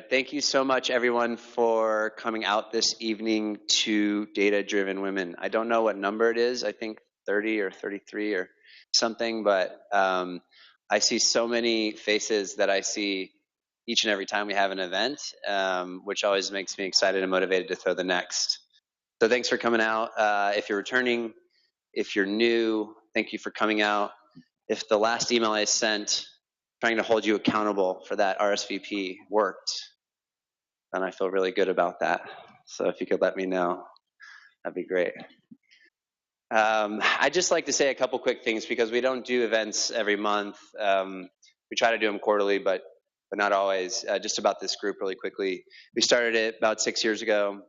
Thank you so much, everyone, for coming out this evening to Data-Driven Women. I don't know what number it is. I think 30 or 33 or something, but I see so many faces that I see each and every time we have an event, which always makes me excited and motivated to throw the next. So thanks for coming out. If you're returning, if you're new, thank you for coming out. If the last email I sent trying to hold you accountable for that RSVP worked, then I feel really good about that. So if you could let me know, that'd be great. I'd just like to say a couple quick things because we don't do events every month. We try to do them quarterly, but not always. Just about this group really quickly. We started it about 6 years ago.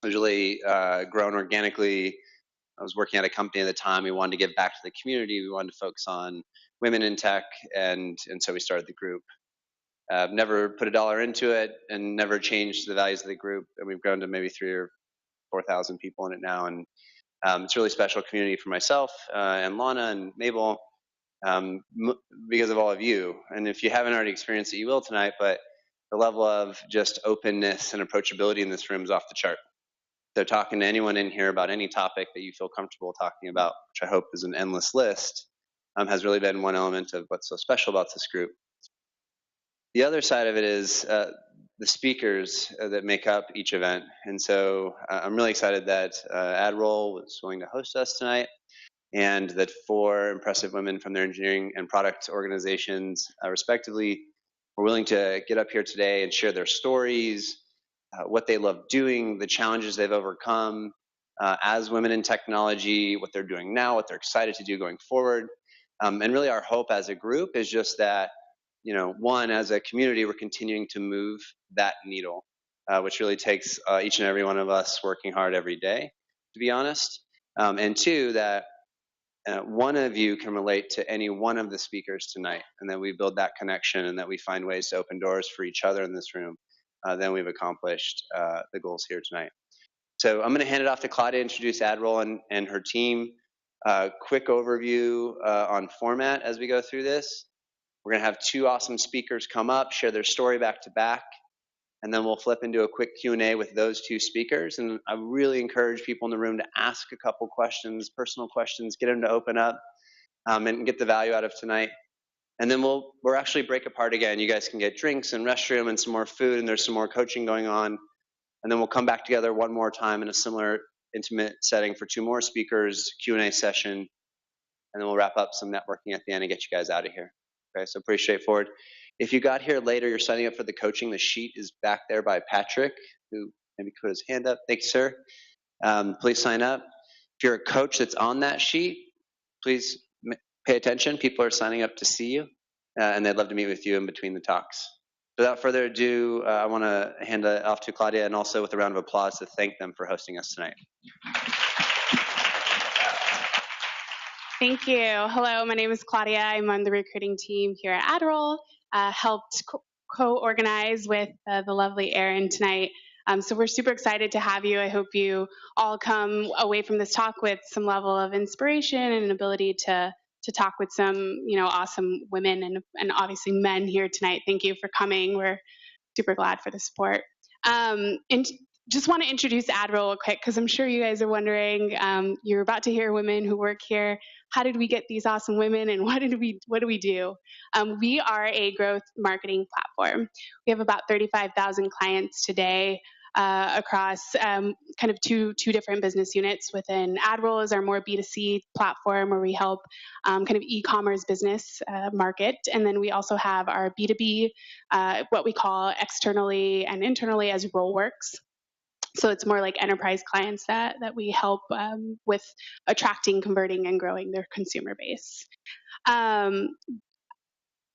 It was really grown organically. I was working at a company at the time. We wanted to give back to the community. We wanted to focus on women in tech, and so we started the group. Never put a dollar into it and never changed the values of the group. And we've grown to maybe 3,000 or 4,000 people in it now. And it's a really special community for myself and Lana and Mabel because of all of you. And if you haven't already experienced it, you will tonight. But the level of just openness and approachability in this room is off the chart. So talking to anyone in here about any topic that you feel comfortable talking about, which I hope is an endless list, has really been one element of what's so special about this group. The other side of it is the speakers that make up each event. And so I'm really excited that AdRoll was willing to host us tonight, and that 4 impressive women from their engineering and product organizations, respectively, were willing to get up here today and share their stories, what they love doing, the challenges they've overcome as women in technology, what they're doing now, what they're excited to do going forward. And really our hope as a group is just that, one, as a community, we're continuing to move that needle, which really takes each and every one of us working hard every day, to be honest. And 2, that one of you can relate to any one of the speakers tonight, and that we build that connection and that we find ways to open doors for each other in this room. Then we've accomplished the goals here tonight. So I'm going to hand it off to Claudia to introduce AdRoll and her team. Quick overview on format as we go through this. We're going to have 2 awesome speakers come up, share their story back to back, and then we'll flip into a quick Q&A with those 2 speakers. And I really encourage people in the room to ask a couple questions, personal questions, get them to open up and get the value out of tonight. And then we'll actually break apart again. You guys can get drinks and restroom and some more food, and there's some more coaching going on. And then we'll come back together one more time in a similar intimate setting for 2 more speakers, Q&A session, and then we'll wrap up some networking at the end and get you guys out of here. Okay, so pretty straightforward. If you got here later, you're signing up for the coaching. The sheet is back there by Patrick, who maybe put his hand up. Thanks, sir. Please sign up. If you're a coach that's on that sheet, please pay attention. People are signing up to see you, and they'd love to meet with you in between the talks. Without further ado, I want to hand it off to Claudia, and also with a round of applause to thank them for hosting us tonight. Thank you. Hello, my name is Claudia. I'm on the recruiting team here at AdRoll. Helped co-organize with the lovely Erin tonight. So we're super excited to have you. I hope you all come away from this talk with some level of inspiration and an ability to talk with some, awesome women and obviously men here tonight. Thank you for coming. We're super glad for the support. And just want to introduce AdRoll quick because I'm sure you guys are wondering. You're about to hear women who work here. How did we get these awesome women, and what do we do? We are a growth marketing platform. We have about 35,000 clients today across kind of two different business units. Within AdRoll is our more B2C platform where we help kind of e-commerce business market, and then we also have our B2B, what we call externally and internally as RollWorks. So it's more like enterprise clients that we help with attracting, converting, and growing their consumer base.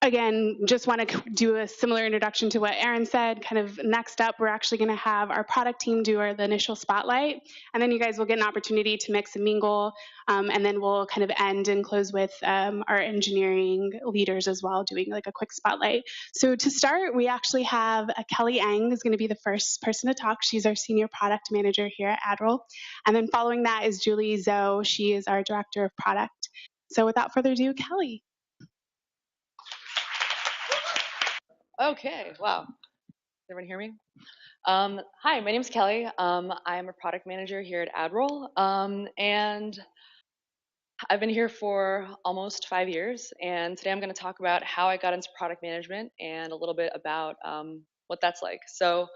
Again, just want to do a similar introduction to what Erin said. Kind of next up, we're actually going to have our product team do the initial spotlight, and then you guys will get an opportunity to mix and mingle, and then we'll kind of end and close with our engineering leaders as well, doing like a quick spotlight. So to start, we actually have Kelly Eng is going to be the first person to talk. She's our senior product manager here at AdRoll, and then following that is Julie Zoe. She is our director of product. So without further ado, Kelly. Okay, wow. Everyone hear me? Hi, my name's Kelly. I am a product manager here at AdRoll, and I've been here for almost 5 years. And today I'm going to talk about how I got into product management and a little bit about what that's like. So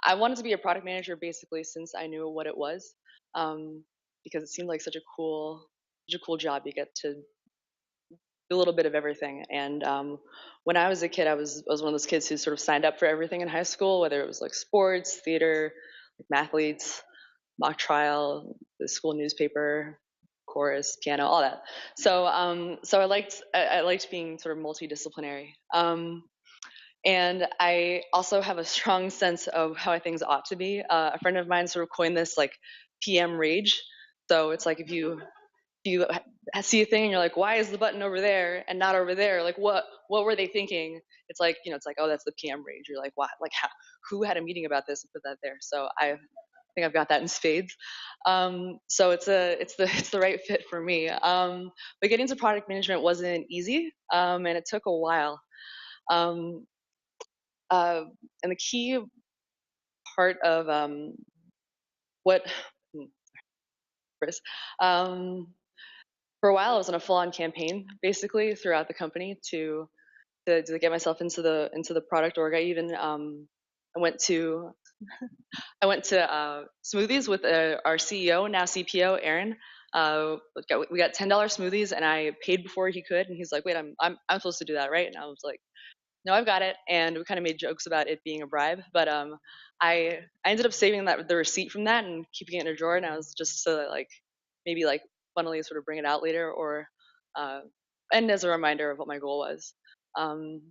I wanted to be a product manager basically since I knew what it was, um, because it seemed like such a cool job. You get to do a little bit of everything. And when I was a kid, I was one of those kids who sort of signed up for everything in high school, whether it was like sports, theater, like mathletes, mock trial, the school newspaper, chorus, piano, all that. So I liked being sort of multidisciplinary. And I also have a strong sense of how things ought to be. A friend of mine sort of coined this like PM rage. So it's like if you see a thing and you're like, why is the button over there and not over there? Like, what were they thinking? It's like, it's like, oh, that's the PM rage. You're like, what? Like, who had a meeting about this and put that there? So I think I've got that in spades. So it's the right fit for me. But getting to product management wasn't easy, and it took a while. Um, and the key part of what Chris, um, for a while, I was on a full-on campaign basically throughout the company to get myself into the product org. I went to smoothies with our CEO, now CPO, Aaron. We got $10 smoothies, and I paid before he could, and he's like, "Wait, I'm supposed to do that, right?" And I was like, "No, I've got it." And we kind of made jokes about it being a bribe, but I ended up saving the receipt from that and keeping it in a drawer, and I was just so that like maybe like funnily sort of bring it out later or uh, and as a reminder of what my goal was. Um,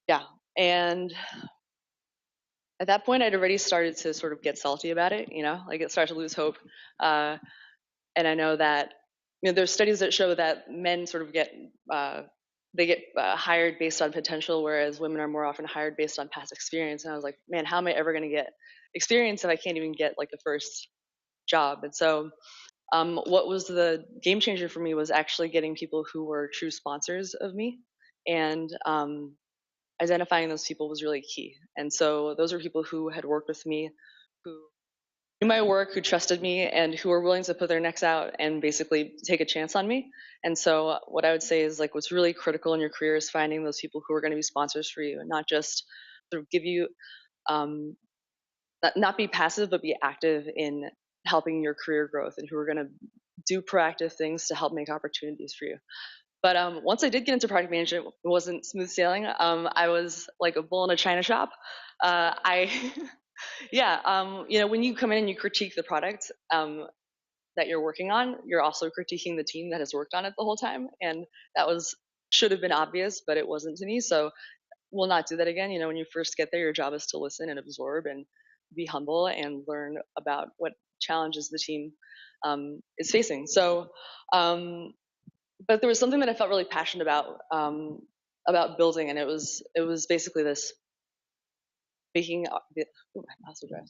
yeah, and at that point, I'd already started to sort of get salty about it, like it started to lose hope. Uh, and I know that, there's studies that show that men sort of get hired based on potential, whereas women are more often hired based on past experience. And I was like, man, how am I ever going to get experience if I can't even get like the first job? And so, what was the game changer for me was actually getting people who were true sponsors of me. And identifying those people was really key. And so those were people who had worked with me, who knew my work, who trusted me, and who were willing to put their necks out and basically take a chance on me. And so what I would say is like what's really critical in your career is finding those people who are going to be sponsors for you and not just sort of give you um, not be passive but be active in helping your career growth and who are going to do proactive things to help make opportunities for you. But once I did get into product management, it wasn't smooth sailing. I was like a bull in a china shop. I, yeah, when you come in and you critique the product that you're working on, you're also critiquing the team that has worked on it the whole time. And that should have been obvious, but it wasn't to me. So we'll not do that again. When you first get there, your job is to listen and absorb and be humble and learn about what challenges the team is facing. So but there was something that I felt really passionate about building, and it was basically this making. Ooh, my mouse will drive.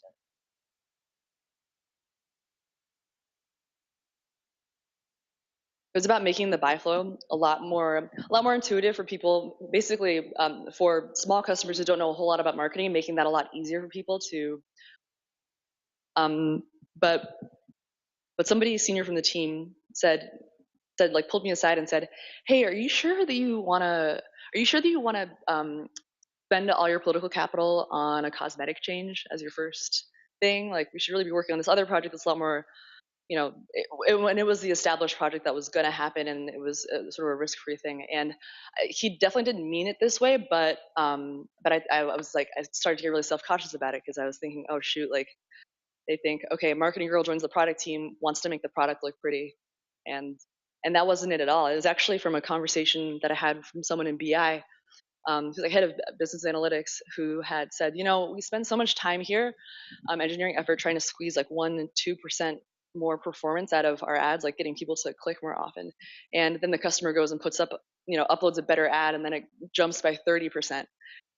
It was about making the buy flow a lot more intuitive for people. Basically, for small customers who don't know a whole lot about marketing, making that a lot easier for people to. Um, but somebody senior from the team said like pulled me aside and said, "Hey, are you sure that you wanna? Are you sure that you wanna spend all your political capital on a cosmetic change as your first thing? Like we should really be working on this other project that's a lot more, when it was the established project that was going to happen and it was sort of a risk-free thing. And he definitely didn't mean it this way, but I was like, I started to get really self-conscious about it because I was thinking, oh shoot, like they think, okay, marketing girl joins the product team, wants to make the product look pretty, and and that wasn't it at all. It was actually from a conversation that I had from someone in BI who's like head of business analytics, who had said, we spend so much time here, engineering effort, trying to squeeze like 1 to 2% more performance out of our ads, like getting people to click more often. And then the customer goes and uploads a better ad, and then it jumps by 30%.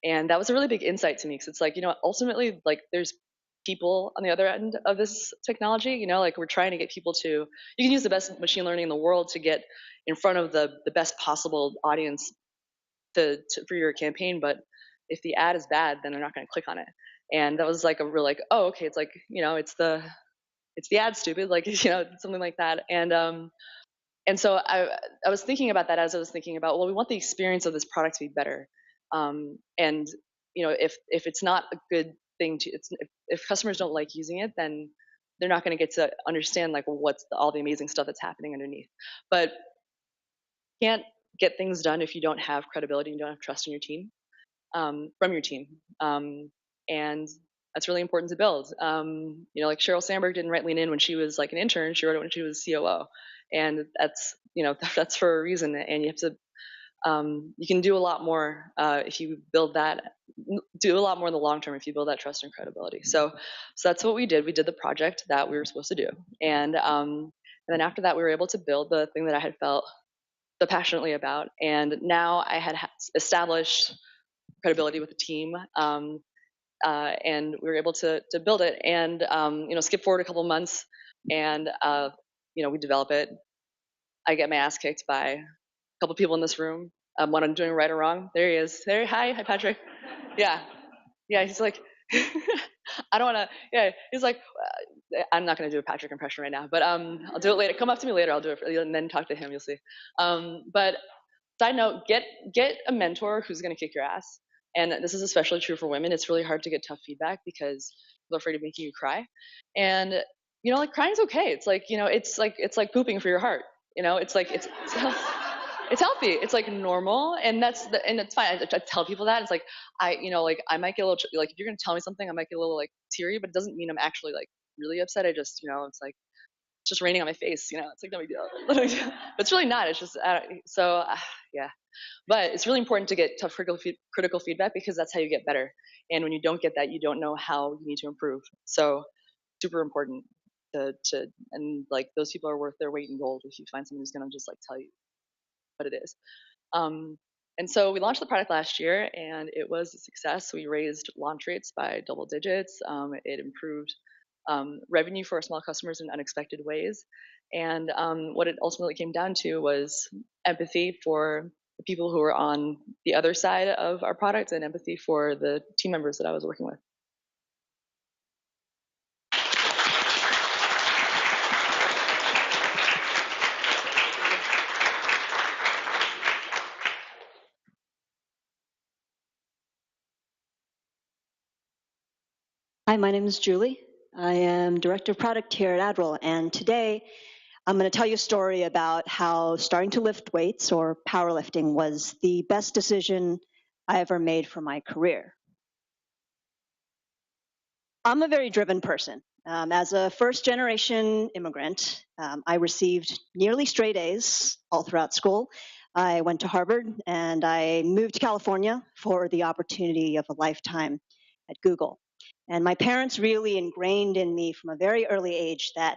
And that was a really big insight to me because it's like, ultimately, like there's people on the other end of this technology, like we're trying to get people to, you can use the best machine learning in the world to get in front of the best possible audience for your campaign, but if the ad is bad, then they're not going to click on it. And that was like a real like, oh, okay, it's like, it's the ad, stupid, like, something like that. And so I was thinking about that as I was thinking about, well, we want the experience of this product to be better. And if it's not a good thing if customers don't like using it, then they're not going to get to understand like what's all the amazing stuff that's happening underneath. But you can't get things done if you don't have credibility and don't have trust in your team, from your team. And that's really important to build. Like Sheryl Sandberg didn't write Lean In when she was like an intern. She wrote it when she was COO. And that's, that's for a reason. And you have to, you can do a lot more if you build that, do a lot more in the long term if you build that trust and credibility. So that's what we did. We did the project that we were supposed to do. And then after that, we were able to build the thing that I had felt so passionately about. And now I had established credibility with the team. And we were able to build it and, skip forward a couple months and, we develop it. I get my ass kicked by a couple people in this room. When I'm doing right or wrong, there he is. There, hi, Patrick. Yeah, he's like, I don't want to. Yeah, he's like, I'm not going to do a Patrick impression right now, but I'll do it later. Come up to me later. I'll do it and then talk to him. You'll see. But side note, get a mentor who's going to kick your ass. And this is especially true for women. It's really hard to get tough feedback because people are afraid of making you cry. And like crying's okay. It's like it's like pooping for your heart. It's like it's healthy. It's like normal, and it's fine. I tell people that it's like I might get a little like if you're gonna tell me something, I might get a little like teary, but it doesn't mean I'm actually like really upset. I just it's like it's just raining on my face. It's like no big deal. But it's really not. It's just yeah. But it's really important to get tough critical feedback because that's how you get better. And when you don't get that, you don't know how you need to improve. So super important to and like those people are worth their weight in gold if you find someone who's gonna just like tell you what it is. And so we launched the product last year and it was a success. We raised launch rates by double digits. It improved revenue for our small customers in unexpected ways. And what it ultimately came down to was empathy for the people who were on the other side of our product and empathy for the team members that I was working with. Hi, my name is Julie. I am Director of Product here at AdRoll, and today I'm going to tell you a story about how starting to lift weights or powerlifting was the best decision I ever made for my career. I'm a very driven person. As a first-generation immigrant, I received nearly straight A's all throughout school. I went to Harvard, and I moved to California for the opportunity of a lifetime at Google. And my parents really ingrained in me from a very early age that,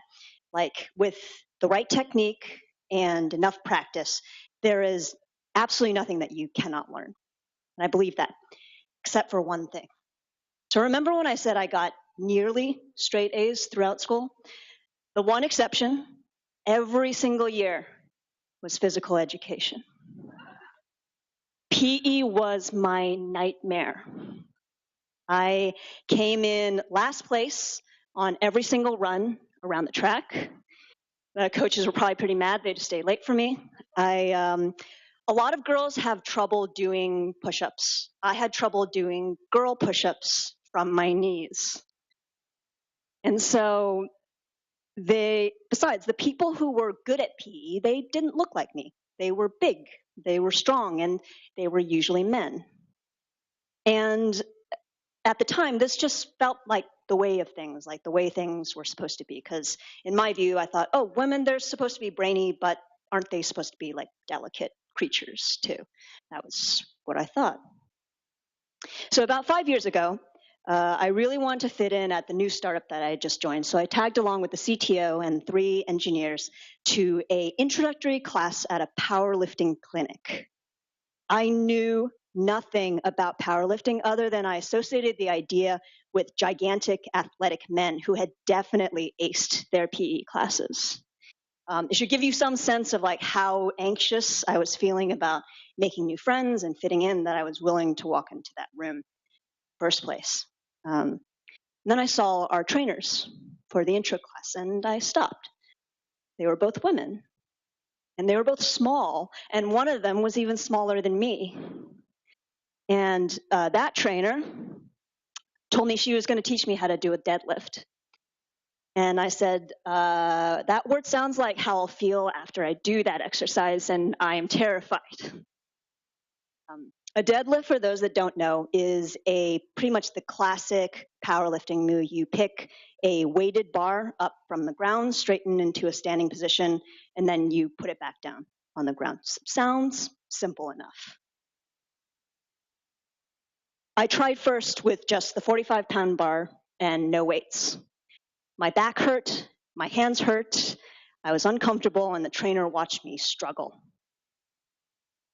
like, with the right technique and enough practice, there is absolutely nothing that you cannot learn. And I believe that, except for one thing. So remember when I said I got nearly straight A's throughout school? The one exception, every single year, was physical education. PE was my nightmare. I came in last place on every single run around the track. The coaches were probably pretty mad. They just stayed late for me. A lot of girls have trouble doing push-ups. I had trouble doing girl push-ups from my knees. And so besides, the people who were good at PE, they didn't look like me. They were big, they were strong, and they were usually men. And at the time, this just felt like the way of things, like the way things were supposed to be. Because in my view, I thought, oh, women, they're supposed to be brainy, but aren't they supposed to be like delicate creatures too? That was what I thought. So about 5 years ago, I really wanted to fit in at the new startup that I had just joined. So I tagged along with the CTO and 3 engineers to an introductory class at a powerlifting clinic. I knew nothing about powerlifting other than I associated the idea with gigantic athletic men who had definitely aced their PE classes. It should give you some sense of like how anxious I was feeling about making new friends and fitting in, that I was willing to walk into that room first place. Then I saw our trainers for the intro class, and I stopped. They were both women, and they were both small, and one of them was even smaller than me. And that trainer told me she was going to teach me how to do a deadlift. And I said, that word sounds like how I'll feel after I do that exercise, and I am terrified. A deadlift, for those that don't know, is pretty much the classic powerlifting move. You pick a weighted bar up from the ground, straighten into a standing position, and then you put it back down on the ground. Sounds simple enough. I tried first with just the 45-pound bar and no weights. My back hurt, my hands hurt, I was uncomfortable, and the trainer watched me struggle.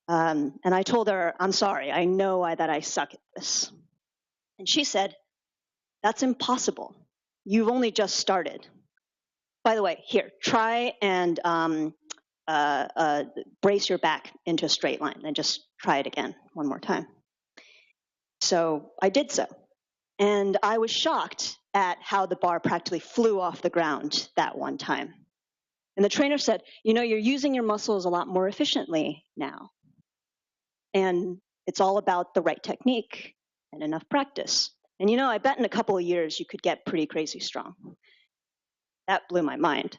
And I told her, I'm sorry, I know that I suck at this. And she said, that's impossible. You've only just started. By the way, here, try and brace your back into a straight line, and just try it again one more time. So I did so. And I was shocked at how the bar practically flew off the ground that one time. And the trainer said, you know, you're using your muscles a lot more efficiently now. And it's all about the right technique and enough practice. And you know, I bet in a couple of years you could get pretty crazy strong. That blew my mind.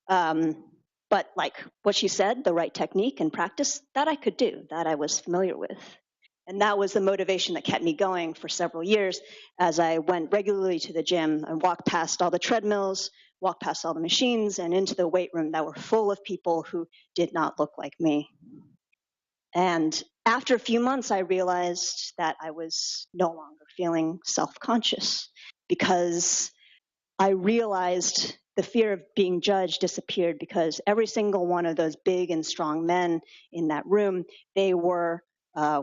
But like what she said, the right technique and practice, that I could do, that I was familiar with. And that was the motivation that kept me going for several years as I went regularly to the gym and walked past all the treadmills, walked past all the machines, and into the weight room that were full of people who did not look like me. And after a few months, I realized that I was no longer feeling self-conscious, because I realized the fear of being judged disappeared, because every single one of those big and strong men in that room, they were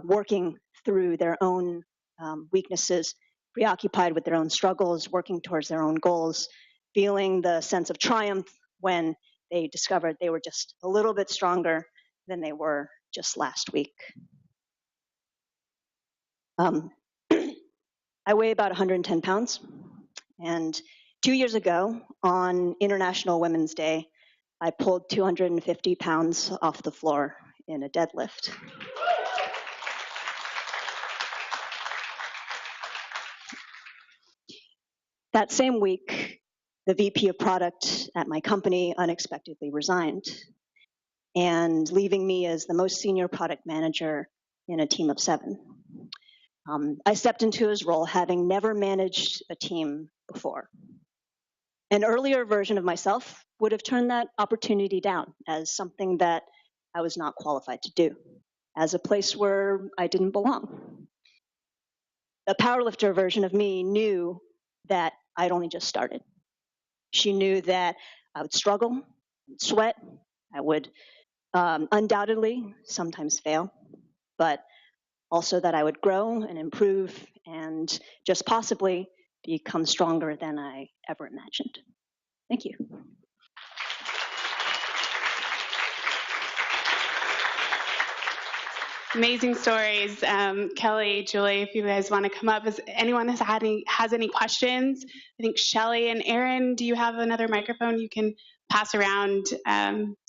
working through their own weaknesses, preoccupied with their own struggles, working towards their own goals, feeling the sense of triumph when they discovered they were just a little bit stronger than they were just last week. I weigh about 110 pounds, and 2 years ago, on International Women's Day, I pulled 250 pounds off the floor in a deadlift. That same week, the VP of product at my company unexpectedly resigned, and leaving me as the most senior product manager in a team of 7. I stepped into his role having never managed a team before. An earlier version of myself would have turned that opportunity down as something that I was not qualified to do, as a place where I didn't belong. The powerlifter version of me knew that I'd only just started. She knew that I would struggle, sweat, I would undoubtedly sometimes fail, but also that I would grow and improve and just possibly become stronger than I ever imagined. Thank you. Amazing stories. Kelly, Julie, if you guys want to come up, if anyone has any questions, I think Shelly and Aaron, do you have another microphone you can pass around?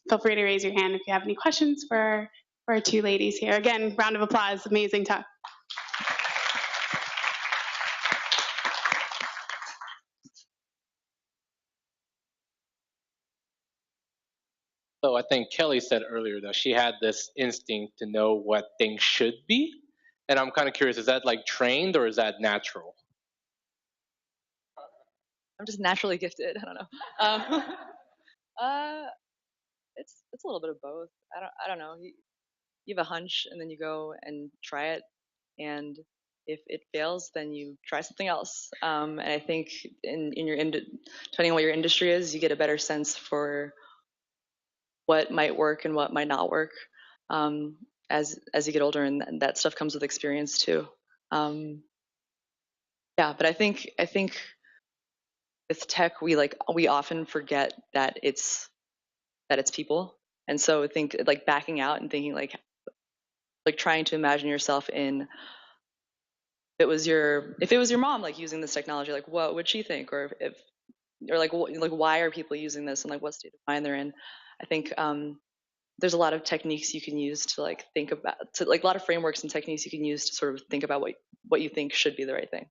Feel free to raise your hand if you have any questions for our 2 ladies here. Again, round of applause. Amazing talk. So I think Kelly said earlier that she had this instinct to know what things should be. And I'm kind of curious, is that like trained or is that natural? I'm just naturally gifted. I don't know. It's a little bit of both. I don't know. You have a hunch and then you go and try it, and if it fails, then you try something else. And I think in your depending on what your industry is, you get a better sense for what might work and what might not work as you get older, and that stuff comes with experience too. Yeah, but I think with tech, we often forget that it's that it's people. And so I think like backing out and thinking like trying to imagine yourself in if it was your mom like using this technology, like what would she think, or if or like why are people using this and like what state of mind they're in. I think there's a lot of techniques you can use to like think about to like a lot of frameworks and techniques you can use to sort of think about what you think should be the right thing.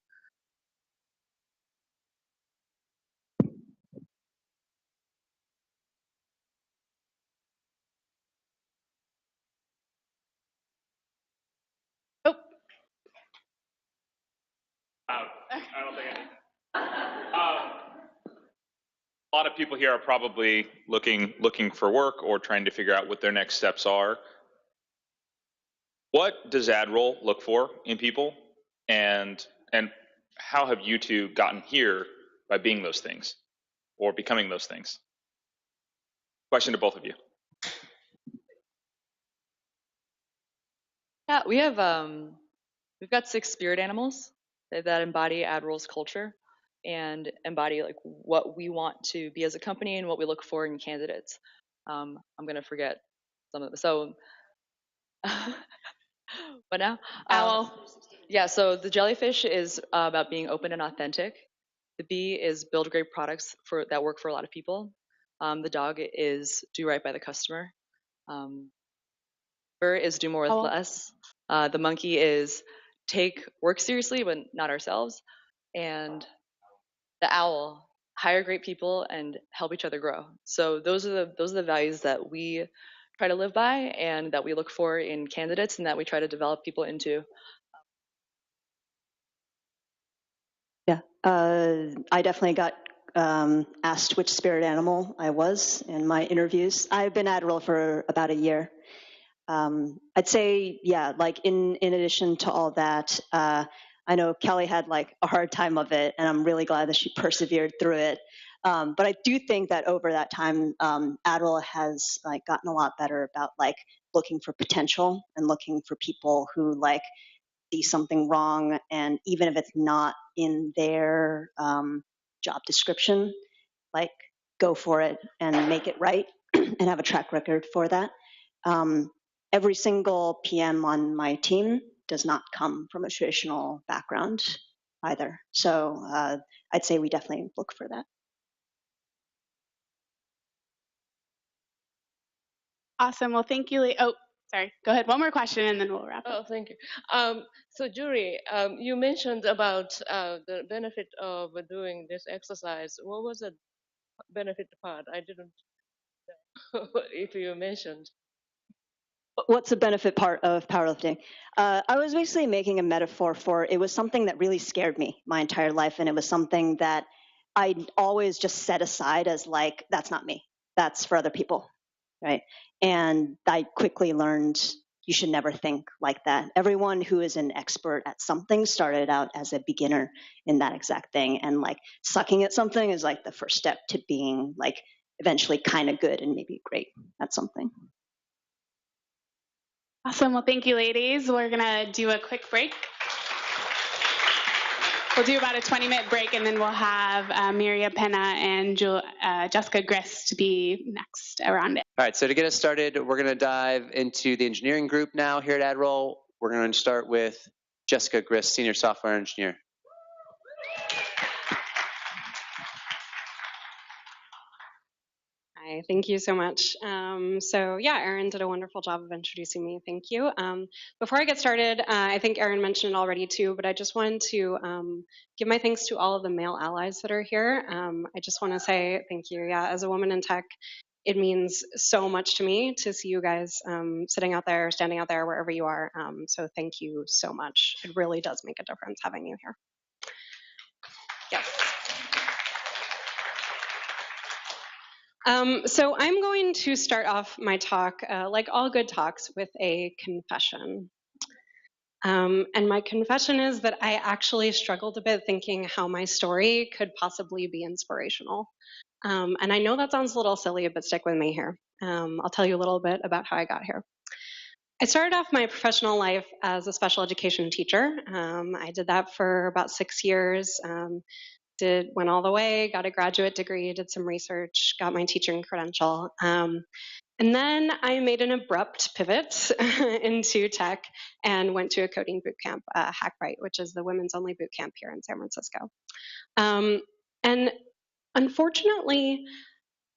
Oh, I don't think a lot of people here are probably looking for work or trying to figure out what their next steps are. What does AdRoll look for in people, and how have you two gotten here by being those things or becoming those things? Question to both of you. Yeah, we've got 6 spirit animals that embody AdRoll's culture and embody like what we want to be as a company and what we look for in candidates. I'm gonna forget some of them. So, what now? owl. Yeah. So the jellyfish is about being open and authentic. The bee is build great products that work for a lot of people. The dog is do right by the customer. Bird is do more with Owl. less. The monkey is take work seriously, but not ourselves. And the owl, hire great people and help each other grow. So those are the values that we try to live by and that we look for in candidates and that we try to develop people into. Yeah, I definitely got asked which spirit animal I was in my interviews. I've been AdRoll for about a year. I'd say, yeah, like in addition to all that, I know Kelly had like a hard time of it, and I'm really glad that she persevered through it. But I do think that over that time, AdRoll has like gotten a lot better about like looking for potential and looking for people who like see something wrong, and even if it's not in their job description, like go for it and make it right and have a track record for that. Every single PM on my team does not come from a traditional background either. So I'd say we definitely look for that. Awesome. Well, thank you. Oh, sorry. Go ahead. One more question, and then we'll wrap up. Oh, thank you. So, Jury, you mentioned about the benefit of doing this exercise. What was the benefit part? I didn't know if you mentioned. What's the benefit part of powerlifting? I was basically making a metaphor for it was something that really scared me my entire life, and it was something that I always just set aside as like, that's not me. That's for other people, right? And I quickly learned you should never think like that. Everyone who is an expert at something started out as a beginner in that exact thing, and like sucking at something is like the first step to being like eventually kind of good and maybe great at something. Awesome. Well, thank you, ladies. We're going to do a quick break. We'll do about a 20-minute break, and then we'll have Miria Pena and Jessica Grist be next around it. All right, so to get us started, we're going to dive into the engineering group now here at AdRoll. We're going to start with Jessica Grist, Senior Software Engineer. Hi, thank you so much. So yeah, Erin did a wonderful job of introducing me. Thank you. Before I get started, I think Erin mentioned it already too, but I just wanted to give my thanks to all of the male allies that are here. I just want to say thank you. Yeah, as a woman in tech, it means so much to me to see you guys sitting out there, standing out there, wherever you are. So thank you so much. It really does make a difference having you here. Yes. So I'm going to start off my talk, like all good talks, with a confession. And my confession is that I actually struggled a bit thinking how my story could possibly be inspirational. And I know that sounds a little silly, but stick with me here. I'll tell you a little bit about how I got here. I started off my professional life as a special education teacher. I did that for about 6 years. went all the way, got a graduate degree, did some research, got my teaching credential. And then I made an abrupt pivot into tech and went to a coding boot camp, Hackbright, which is the women's only boot camp here in San Francisco. And unfortunately,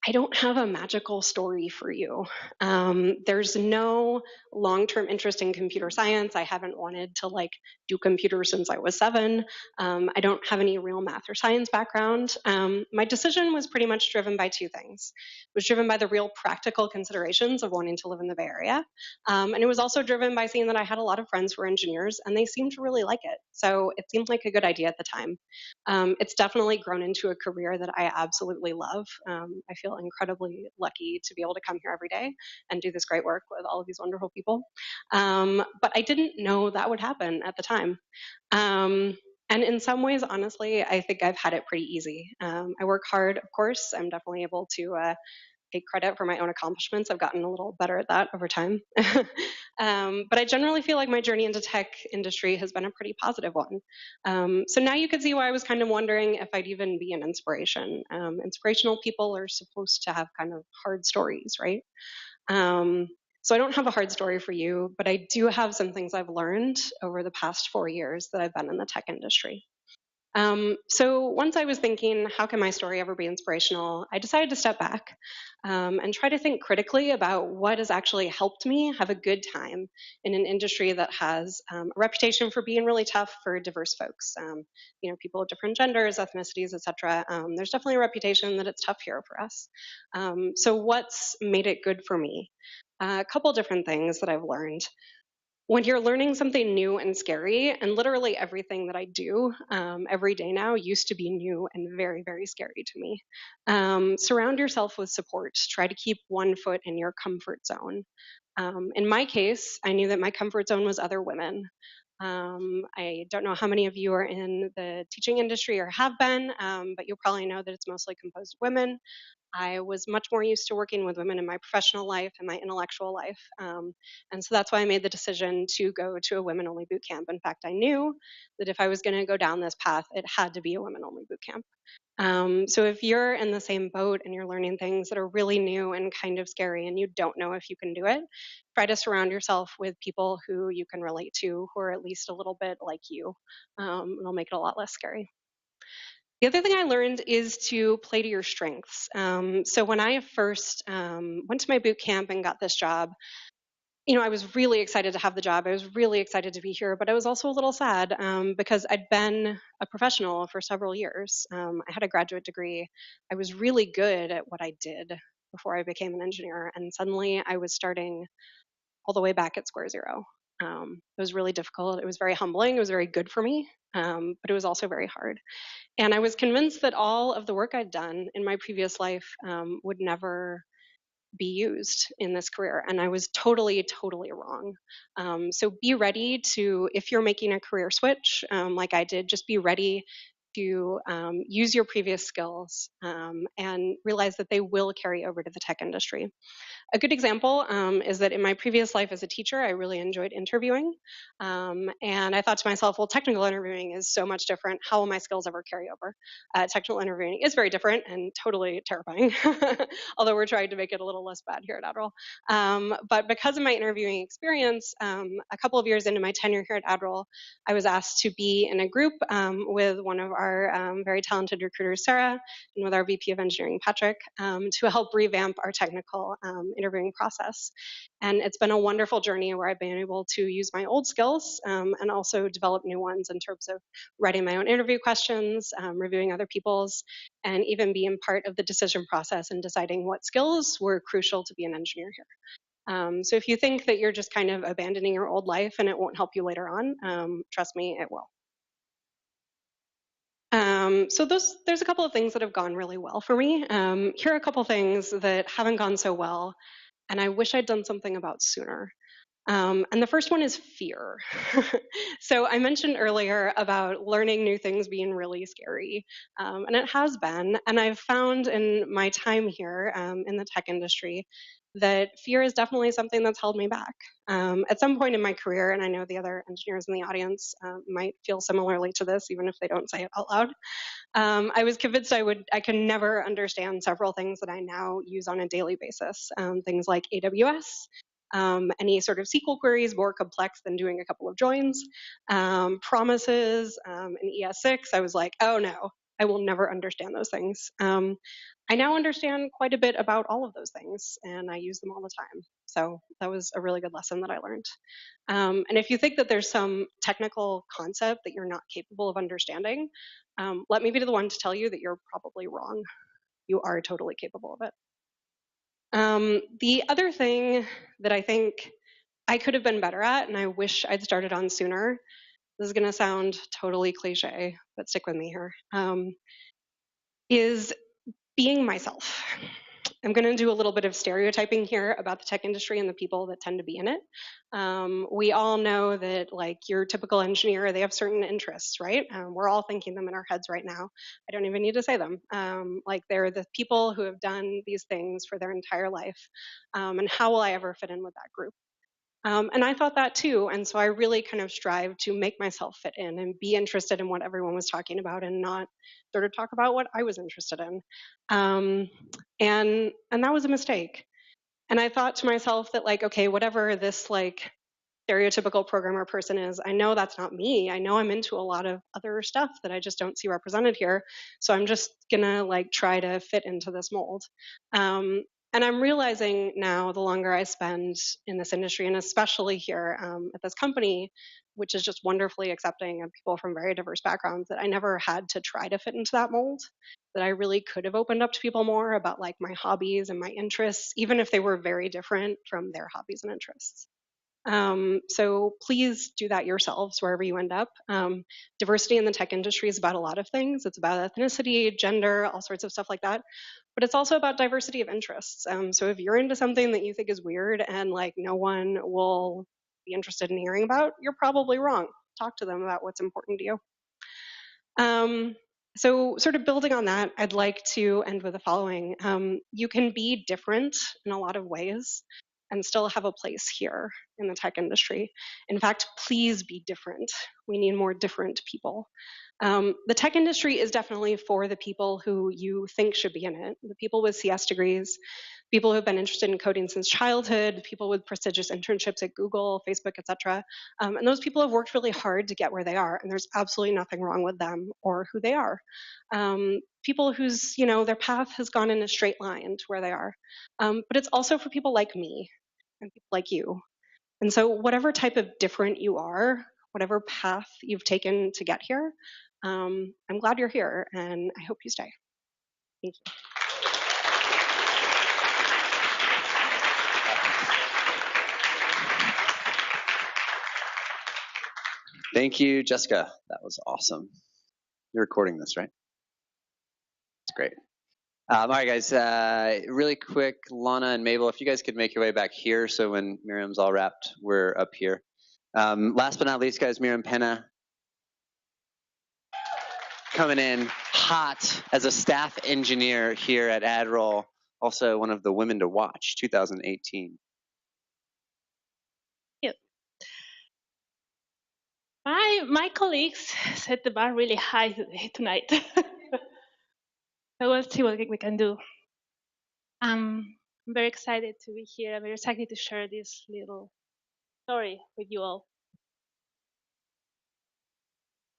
I don't have a magical story for you. There's no long-term interest in computer science. I haven't wanted to do computers since I was 7. I don't have any real math or science background. My decision was pretty much driven by 2 things. It was driven by the real practical considerations of wanting to live in the Bay Area. And it was also driven by seeing that I had a lot of friends who were engineers and they seemed to really like it. So it seemed like a good idea at the time. It's definitely grown into a career that I absolutely love. I feel incredibly lucky to be able to come here every day and do this great work with all of these wonderful people. But I didn't know that would happen at the time. And in some ways, honestly, I think I've had it pretty easy. I work hard, of course. I'm definitely able to take credit for my own accomplishments. I've gotten a little better at that over time. But I generally feel like my journey into tech industry has been a pretty positive one. So now you could see why I was kind of wondering if I'd even be an inspiration. Inspirational people are supposed to have kind of hard stories, right? So I don't have a hard story for you, but I do have some things I've learned over the past 4 years that I've been in the tech industry. So once I was thinking, how can my story ever be inspirational, I decided to step back and try to think critically about what has actually helped me have a good time in an industry that has a reputation for being really tough for diverse folks. People of different genders, ethnicities, etc. There's definitely a reputation that it's tough here for us. So what's made it good for me? A couple different things that I've learned. When you're learning something new and scary, and literally everything that I do every day now used to be new and very, very scary to me. Surround yourself with support. Try to keep one foot in your comfort zone. In my case, I knew that my comfort zone was other women. I don't know how many of you are in the teaching industry or have been, but you'll probably know that it's mostly composed of women. I was much more used to working with women in my professional life and my intellectual life. And so that's why I made the decision to go to a women only boot camp. In fact, I knew that if I was going to go down this path, it had to be a women only boot camp. So if you're in the same boat and you're learning things that are really new and kind of scary and you don't know if you can do it, try to surround yourself with people who you can relate to, who are at least a little bit like you. It'll make it a lot less scary. The other thing I learned is to play to your strengths. So when I first went to my boot camp and got this job, I was really excited to have the job. I was really excited to be here, but I was also a little sad because I'd been a professional for several years. I had a graduate degree. I was really good at what I did before I became an engineer, and suddenly I was starting all the way back at square zero. It was really difficult. It was very humbling. It was very good for me, but it was also very hard. And I was convinced that all of the work I'd done in my previous life would never be used in this career. And I was totally, totally wrong. So be ready to, if you're making a career switch like I did, just be ready to use your previous skills and realize that they will carry over to the tech industry. A good example is that in my previous life as a teacher, I really enjoyed interviewing. And I thought to myself, well, technical interviewing is so much different. How will my skills ever carry over? Technical interviewing is very different and totally terrifying, although we're trying to make it a little less bad here at AdRoll. But because of my interviewing experience, a couple of years into my tenure here at AdRoll, I was asked to be in a group with one of our very talented recruiters, Sarah, and with our VP of Engineering, Patrick, to help revamp our technical interviewing process. And it's been a wonderful journey where I've been able to use my old skills and also develop new ones in terms of writing my own interview questions, reviewing other people's, and even being part of the decision process and deciding what skills were crucial to be an engineer here. So if you think that you're just kind of abandoning your old life and it won't help you later on, trust me, it will. So there's a couple of things that have gone really well for me. Here are a couple of things that haven't gone so well, and I wish I'd done something about sooner. And the first one is fear. So I mentioned earlier about learning new things being really scary, and it has been. And I've found in my time here in the tech industry that fear is definitely something that's held me back. At some point in my career, and I know the other engineers in the audience might feel similarly to this, even if they don't say it out loud. I was convinced I could never understand several things that I now use on a daily basis. Things like AWS, any sort of SQL queries more complex than doing a couple of joins, promises, and ES6. I was like, oh no, I will never understand those things. I now understand quite a bit about all of those things, and I use them all the time. So that was a really good lesson that I learned. And if you think that there's some technical concept that you're not capable of understanding, let me be the one to tell you that you're probably wrong. You are totally capable of it. The other thing that I think I could have been better at, and I wish I'd started on sooner, this is going to sound totally cliche, but stick with me here, is being myself. I'm going to do a little bit of stereotyping here about the tech industry and the people that tend to be in it. We all know that, like, your typical engineer, they have certain interests, right? We're all thinking them in our heads right now. I don't even need to say them. Like, they're the people who have done these things for their entire life. And how will I ever fit in with that group? And I thought that too. And so I really kind of strived to make myself fit in and be interested in what everyone was talking about and not sort of talk about what I was interested in. And that was a mistake. And I thought to myself that, like, okay, whatever this like stereotypical programmer person is, I know that's not me. I know I'm into a lot of other stuff that I just don't see represented here. So I'm just gonna like try to fit into this mold. And I'm realizing now, the longer I spend in this industry, and especially here at this company, which is just wonderfully accepting of people from very diverse backgrounds, that I never had to try to fit into that mold, that I really could have opened up to people more about like my hobbies and my interests, even if they were very different from their hobbies and interests. So please do that yourselves wherever you end up. Diversity in the tech industry is about a lot of things. It's about ethnicity, gender, all sorts of stuff like that. But it's also about diversity of interests. So if you're into something that you think is weird and like no one will be interested in hearing about, you're probably wrong. Talk to them about what's important to you. So sort of building on that, I'd like to end with the following. You can be different in a lot of ways and still have a place here in the tech industry. In fact, please be different. We need more different people. The tech industry is definitely for the people who you think should be in it, the people with CS degrees, people who have been interested in coding since childhood, people with prestigious internships at Google, Facebook, etc. And those people have worked really hard to get where they are, and there's absolutely nothing wrong with them or who they are. People whose, their path has gone in a straight line to where they are. But it's also for people like me and people like you. And so whatever type of different you are, whatever path you've taken to get here, I'm glad you're here, and I hope you stay. Thank you. Thank you, Jessica. That was awesome. You're recording this, right? It's great. All right, guys, really quick, Lana and Mabel, if you guys could make your way back here so when Miriam's all wrapped, we're up here. Last but not least, guys, Miriam Penna coming in hot as a staff engineer here at AdRoll, also one of the Women to Watch 2018. My colleagues set the bar really high tonight. So we'll see what we can do. I'm very excited to be here. I'm very excited to share this little story with you all.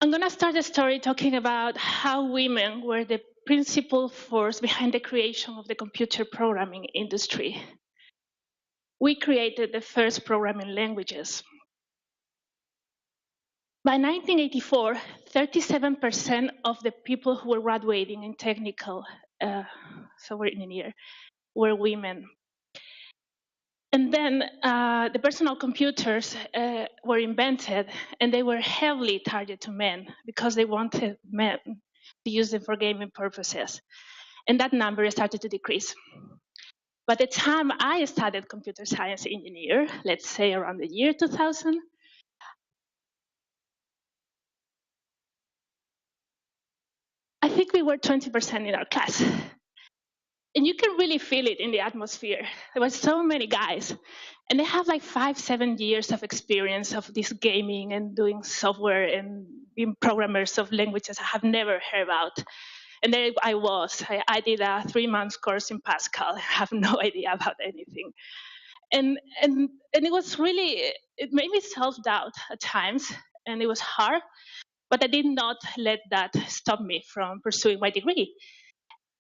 I'm going to start the story talking about how women were the principal force behind the creation of the computer programming industry. We created the first programming languages. By 1984, 37% of the people who were graduating in technical software engineer were women. And then the personal computers were invented, and they were heavily targeted to men because they wanted men to use them for gaming purposes. And that number started to decrease. By the time I studied computer science engineer, let's say around the year 2000, I think we were 20% in our class. And you can really feel it in the atmosphere. There were so many guys, and they have like 5-7 years of experience of this gaming and doing software and being programmers of languages I have never heard about. And there I was. I did a 3-month course in Pascal. I have no idea about anything. And it was really, it made me self-doubt at times, and it was hard, but I did not let that stop me from pursuing my degree.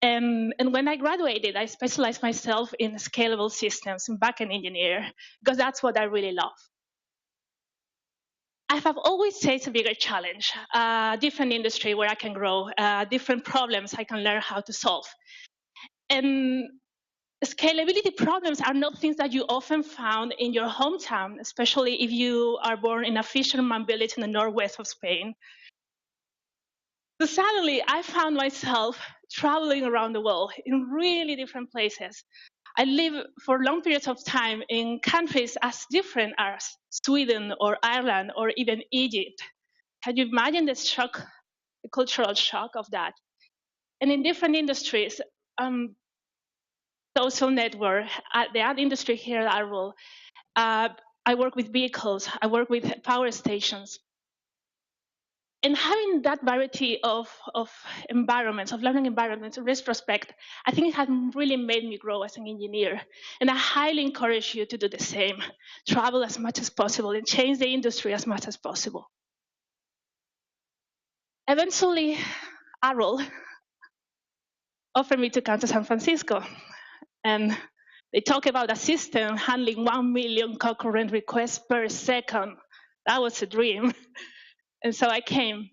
And when I graduated, I specialized myself in scalable systems and backend engineer, because that's what I really love. I have always faced a bigger challenge, a different industry where I can grow, different problems I can learn how to solve. And scalability problems are not things that you often found in your hometown, especially if you are born in a fisherman village in the northwest of Spain. So suddenly, I found myself traveling around the world in really different places. I lived for long periods of time in countries as different as Sweden or Ireland or even Egypt. Can you imagine the shock, the cultural shock of that? And in different industries, social network, the ad industry here at AdRoll, I work with vehicles, I work with power stations. And having that variety of environments, of learning environments, in retrospect, I think it has really made me grow as an engineer. And I highly encourage you to do the same. Travel as much as possible and change the industry as much as possible. Eventually, AdRoll offered me to come to San Francisco. And they talk about a system handling 1 million concurrent requests per second. That was a dream. And so I came.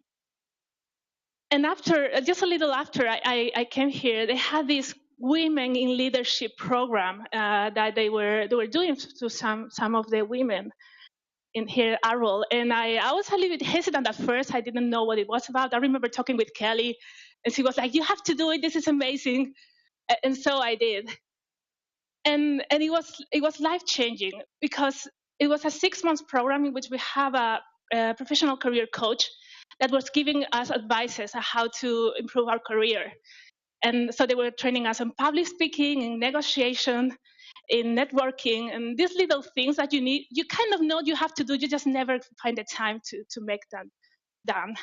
And after, just a little after I came here, they had this women in leadership program that they were doing to some of the women in here at AdRoll. And I was a little bit hesitant at first. I didn't know what it was about. I remember talking with Kelly, and she was like, "You have to do it. This is amazing." And so I did. And it was life changing because it was a 6-month program in which we have a professional career coach that was giving us advices on how to improve our career. And so they were training us on public speaking, in negotiation, in networking, and these little things that you kind of know you have to do, you just never find the time to make them done.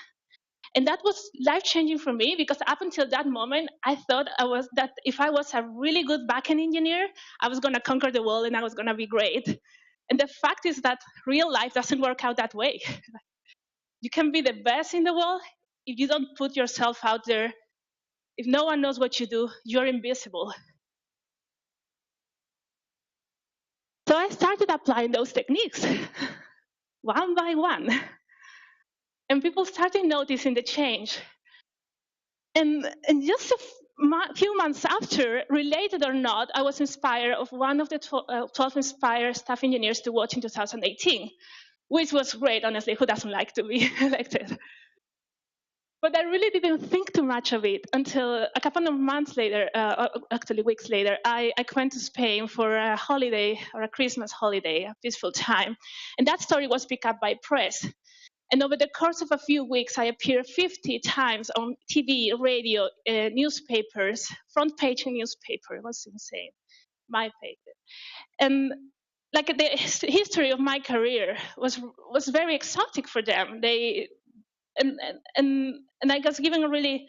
And that was life-changing for me because up until that moment, I thought that if I was a really good backend engineer, I was going to conquer the world and I was going to be great. And the fact is that real life doesn't work out that way. You can be the best in the world if you don't put yourself out there. If no one knows what you do, you're invisible. So I started applying those techniques one by one. And people started noticing the change. And just a few months after, related or not, I was inspired of one of the 12 inspired staff engineers to watch in 2018, which was great, honestly. Who doesn't like to be elected? But I really didn't think too much of it until a couple of months later, actually weeks later, I went to Spain for a holiday, or a Christmas holiday, a peaceful time. And that story was picked up by press. And over the course of a few weeks, I appeared 50 times on TV, radio, newspapers, front page newspaper. It was insane, my favorite. And like the history of my career was very exotic for them. And I was given a really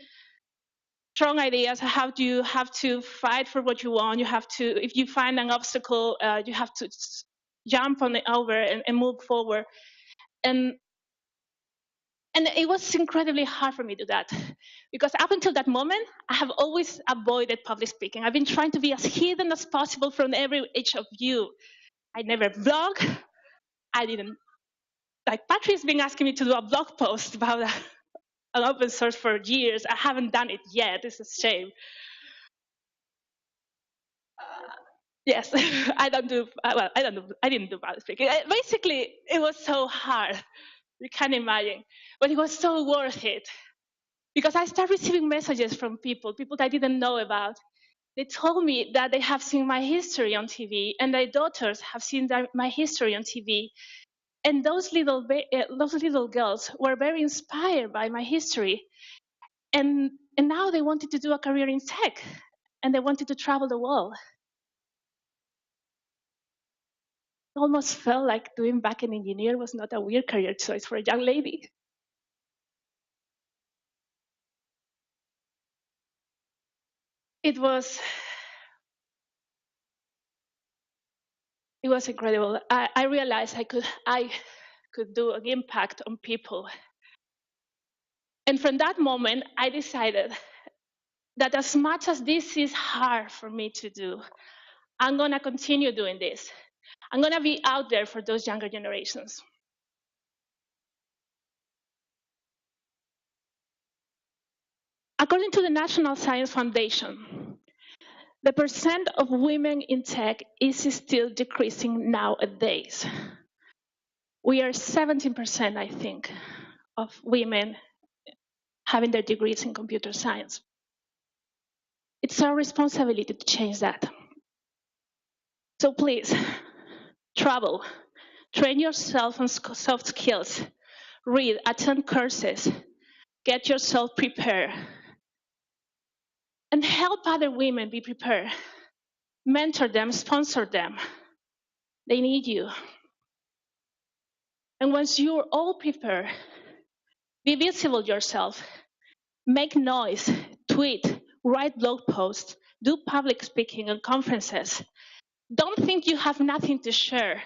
strong ideas how do you have to fight for what you want. You have to, if you find an obstacle, you have to jump on it over and move forward. And it was incredibly hard for me to do that because up until that moment, I have always avoided public speaking. I've been trying to be as hidden as possible from each of you. I never blog. I didn't, like Patrick's been asking me to do a blog post about an open source for years. I haven't done it yet. It's a shame. Yes, I don't do, well, I didn't do public speaking. Basically, it was so hard. You can't imagine. But it was so worth it. Because I started receiving messages from people that I didn't know about. They told me that they have seen my history on TV, and their daughters have seen my history on TV. And those little girls were very inspired by my history. And now they wanted to do a career in tech. and they wanted to travel the world. It almost felt like doing back-end engineer was not a weird career choice for a young lady. It was incredible. I realized I could do an impact on people. And from that moment, I decided that as much as this is hard for me to do, I'm going to continue doing this. I'm going to be out there for those younger generations. According to the National Science Foundation, the percent of women in tech is still decreasing nowadays. We are 17%, I think, of women having their degrees in computer science. It's our responsibility to change that. So please, travel, train yourself on soft skills, read, attend courses, get yourself prepared, and help other women be prepared. Mentor them, sponsor them. They need you. And once you're all prepared, be visible yourself, make noise, tweet, write blog posts, do public speaking on conferences. Don't think you have nothing to share.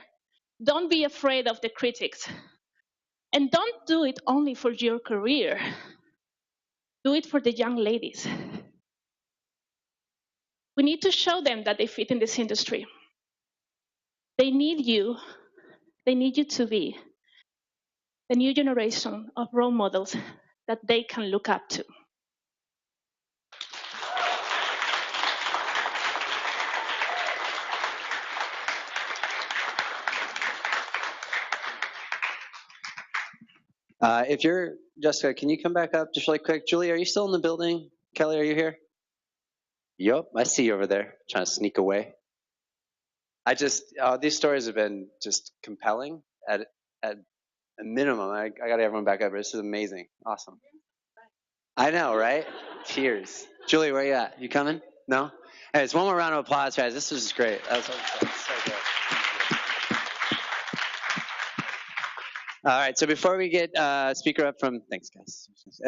Don't be afraid of the critics. And don't do it only for your career. Do it for the young ladies. We need to show them that they fit in this industry. They need you. They need you to be the new generation of role models that they can look up to. If you're, Jessica, can you come back up just really quick? Julie, are you still in the building? Kelly, are you here? Yup, I see you over there trying to sneak away. These stories have been just compelling at a minimum. I got everyone back up. This is amazing. Awesome. I know, right? Cheers. Julie, where you at? You coming? No? Hey, it's one more round of applause, guys. This was just great. That was so good. All right, so before we get a speaker up from, thanks guys.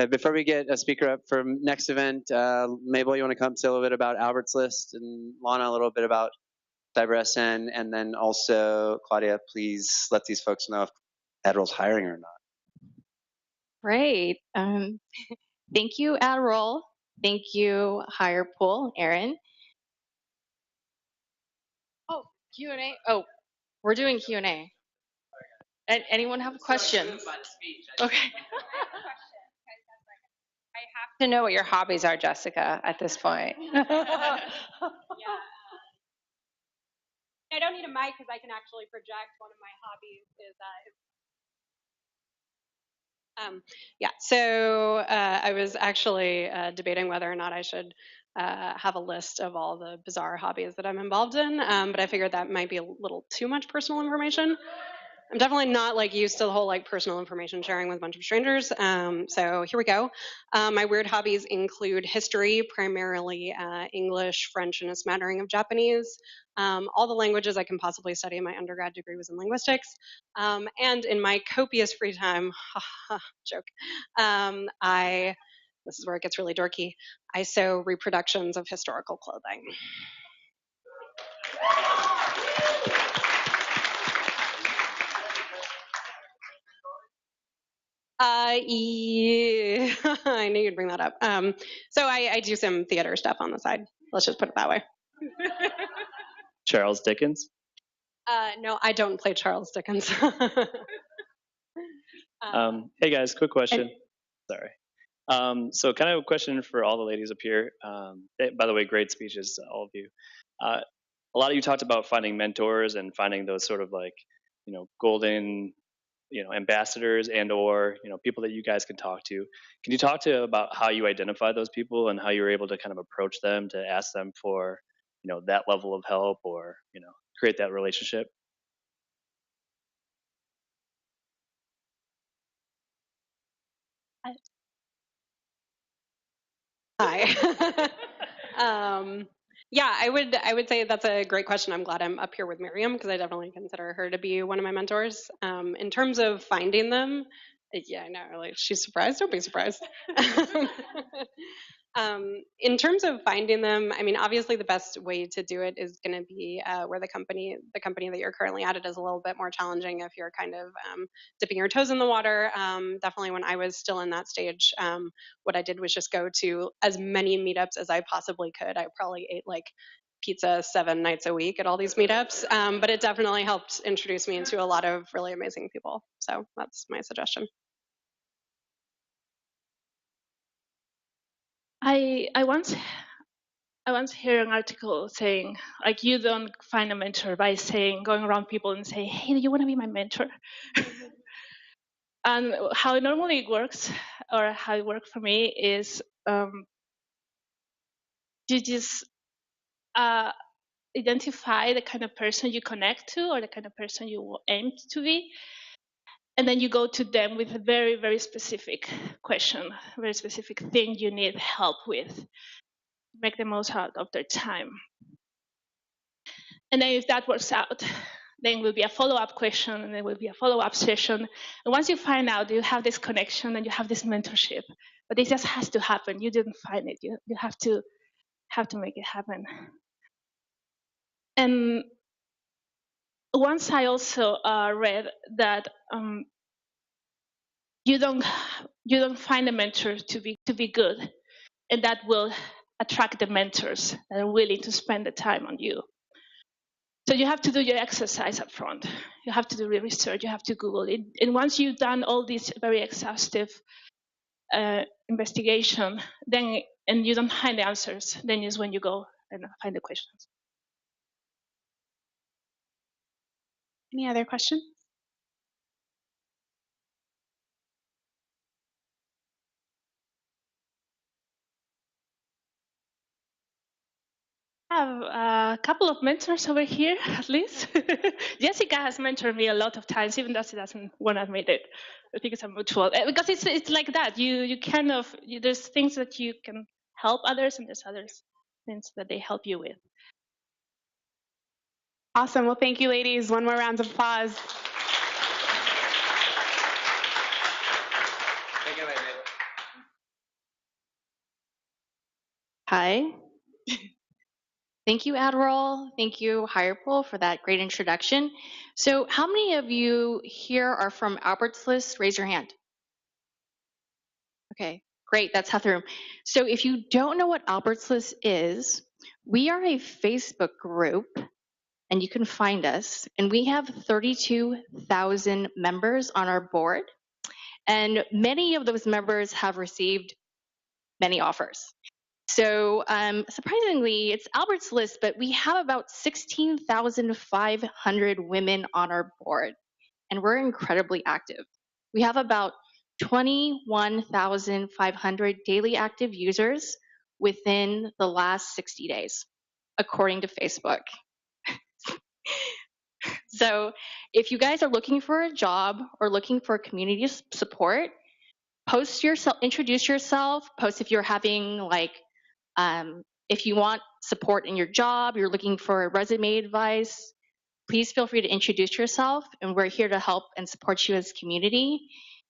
Before we get a speaker up from next event, Mabel, you want to come say a little bit about Albert's List, and Lana a little bit about CyberSN, and then also, Claudia, please let these folks know if AdRoll's hiring or not. Great. Thank you, AdRoll. Thank you, HirePool, Aaron. Oh, Q&A. Oh, we're doing Q&A. Anyone have a question? Okay. I have to know what your hobbies are, Jessica, at this point. Yeah. I don't need a mic because I can actually project. One of my hobbies is so I was actually debating whether or not I should have a list of all the bizarre hobbies that I'm involved in, but I figured that might be a little too much personal information. I'm definitely not like used to the whole like personal information sharing with a bunch of strangers. So here we go. My weird hobbies include history, primarily English, French, and a smattering of Japanese. All the languages I can possibly study. My undergrad degree was in linguistics. And in my copious free time, joke, this is where it gets really dorky, I sew reproductions of historical clothing. Yeah, I knew you'd bring that up. So I do some theater stuff on the side. Let's just put it that way. Charles Dickens? No, I don't play Charles Dickens. Hey guys, quick question. Sorry. So kind of a question for all the ladies up here. By the way, great speeches, all of you. A lot of you talked about finding mentors and finding those sort of like, golden ambassadors and or people that you guys can talk to. Can you talk to about how you identify those people and how you were able to kind of approach them to ask them for that level of help or create that relationship? Hi. Yeah, I would say that's a great question. I'm glad I'm up here with Miriam because I definitely consider her to be one of my mentors. In terms of finding them, yeah, I know, like she's surprised. Don't be surprised. In terms of finding them, I mean, obviously the best way to do it is going to be where the company that you're currently at, it is a little bit more challenging if you're kind of dipping your toes in the water. Definitely when I was still in that stage, what I did was just go to as many meetups as I possibly could. I probably ate like pizza 7 nights a week at all these meetups, but it definitely helped introduce me into a lot of really amazing people. So that's my suggestion. I once heard an article saying like you don't find a mentor by saying going around people and say, hey, do you want to be my mentor? And how it normally works, or how it worked for me, is you just identify the kind of person you connect to or the kind of person you aim to be, and then you go to them with a very, very specific question, very specific thing you need help with. Make the most out of their time. And then if that works out, then will be a follow-up question, and there will be a follow-up session. And once you find out you have this connection and you have this mentorship, but it just has to happen. You didn't find it. You have to make it happen. And once I also read that you don't find a mentor to be good, and that will attract the mentors that are willing to spend the time on you. So you have to do your exercise up front. You have to do your research. You have to Google it. And once you've done all this very exhaustive investigation, then and you don't find the answers, then is when you go and find the questions. Any other questions? I have a couple of mentors over here, at least. Jessica has mentored me a lot of times, even though she doesn't want to admit it. I think it's a mutual, because it's like that. You kind of, there's things that you can help others, and there's others things that they help you with. Awesome. Well, thank you, ladies. One more round of applause. Take it away, babe. Hi. Thank you, AdRoll. Thank you, HirePool, for that great introduction. So how many of you here are from Albert's List? Raise your hand. Okay, great. That's half the room. So if you don't know what Albert's List is, we are a Facebook group, and you can find us. And we have 32,000 members on our board. And many of those members have received many offers. So surprisingly, it's Albert's List, but we have about 16,500 women on our board, and we're incredibly active. We have about 21,500 daily active users within the last 60 days, according to Facebook. So if you guys are looking for a job or looking for community support, post yourself, introduce yourself, post if you're having like, if you want support in your job, you're looking for resume advice, please feel free to introduce yourself, and we're here to help and support you as a community.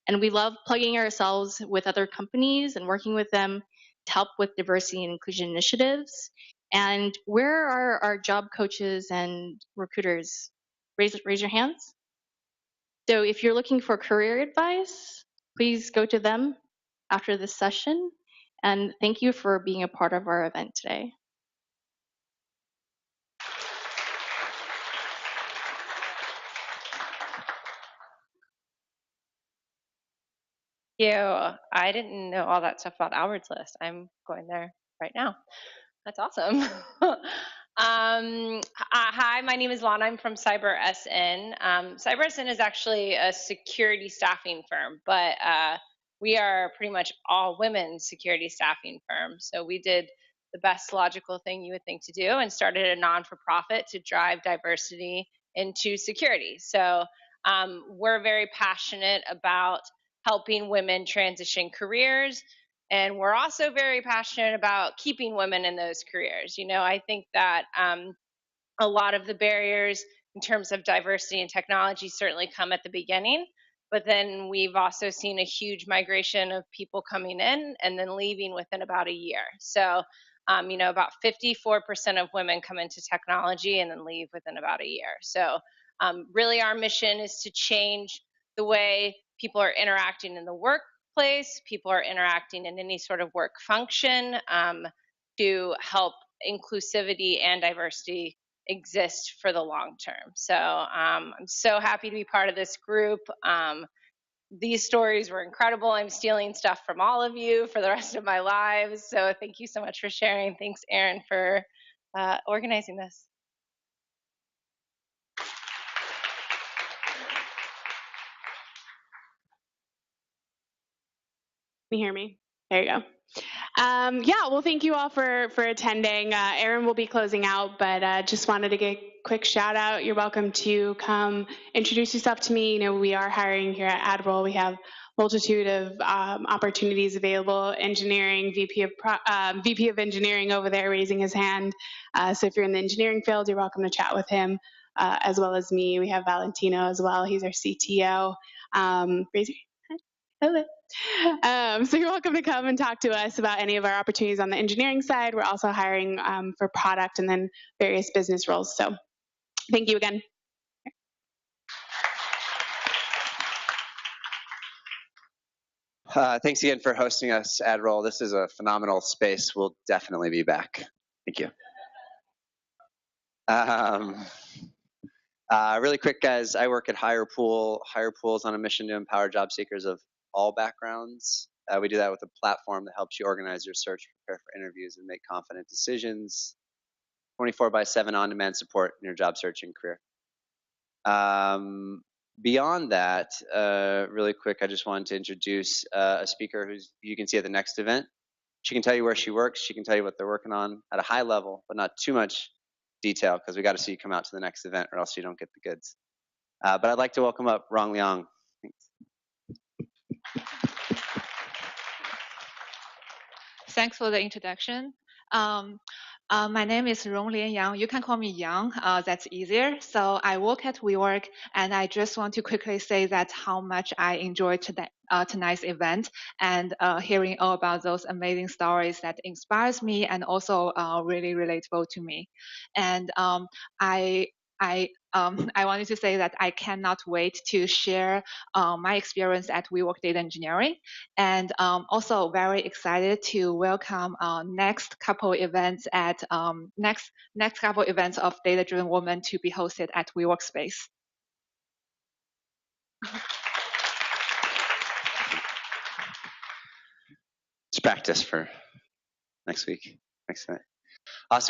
And we love plugging ourselves with other companies and working with them to help with diversity and inclusion initiatives. And where are our job coaches and recruiters? Raise your hands. So if you're looking for career advice, please go to them after this session. And thank you for being a part of our event today. I didn't know all that stuff about Albert's List. I'm going there right now. That's awesome. Hi, my name is Lana. I'm from CyberSN. CyberSN is actually a security staffing firm, but we are pretty much all women security staffing firm. So we did the best logical thing you would think to do and started a non-for-profit to drive diversity into security. So we're very passionate about helping women transition careers, And we're also very passionate about keeping women in those careers. You know, I think that a lot of the barriers in terms of diversity and technology certainly come at the beginning, but then we've also seen a huge migration of people coming in and then leaving within about a year. So, you know, about 54% of women come into technology and then leave within about a year. So really our mission is to change the way people are interacting in the workplace, people are interacting in any sort of work function, to help inclusivity and diversity exist for the long term. So I'm so happy to be part of this group. These stories were incredible. I'm stealing stuff from all of you for the rest of my lives. So thank you so much for sharing. Thanks, Erin, for organizing this. Can you hear me? There you go. Yeah, well, thank you all for attending. Erin will be closing out, but just wanted to give a quick shout out. You're welcome to come introduce yourself to me. You know, we are hiring here at AdRoll. We have multitude of opportunities available. Engineering, VP of Engineering over there raising his hand. So if you're in the engineering field, you're welcome to chat with him, as well as me. We have Valentino as well. He's our CTO. Raise your hand. Hello. So you're welcome to come and talk to us about any of our opportunities on the engineering side. We're also hiring for product and then various business roles. So thank you again. Thanks again for hosting us, AdRoll. This is a phenomenal space. We'll definitely be back. Thank you. Really quick, guys, I work at HirePool. HirePool is on a mission to empower job seekers of all backgrounds. We do that with a platform that helps you organize your search, prepare for interviews, and make confident decisions. 24/7 on-demand support in your job searching career. Beyond that, really quick, I just wanted to introduce a speaker who you can see at the next event. She can tell you where she works. She can tell you what they're working on at a high level, but not too much detail, because we got to see you come out to the next event or else you don't get the goods. But I'd like to welcome up Rong Liang. Thanks. Thanks for the introduction. My name is Ronglian Yang. You can call me Yang. That's easier. So I work at WeWork, and I just want to quickly say that how much I enjoyed tonight's event and hearing all about those amazing stories that inspires me and also really relatable to me. And I wanted to say that I cannot wait to share my experience at WeWork Data Engineering, and also very excited to welcome next couple events at next couple events of data-driven women to be hosted at WeWork Space. Let's practice for next week. Next night. Awesome.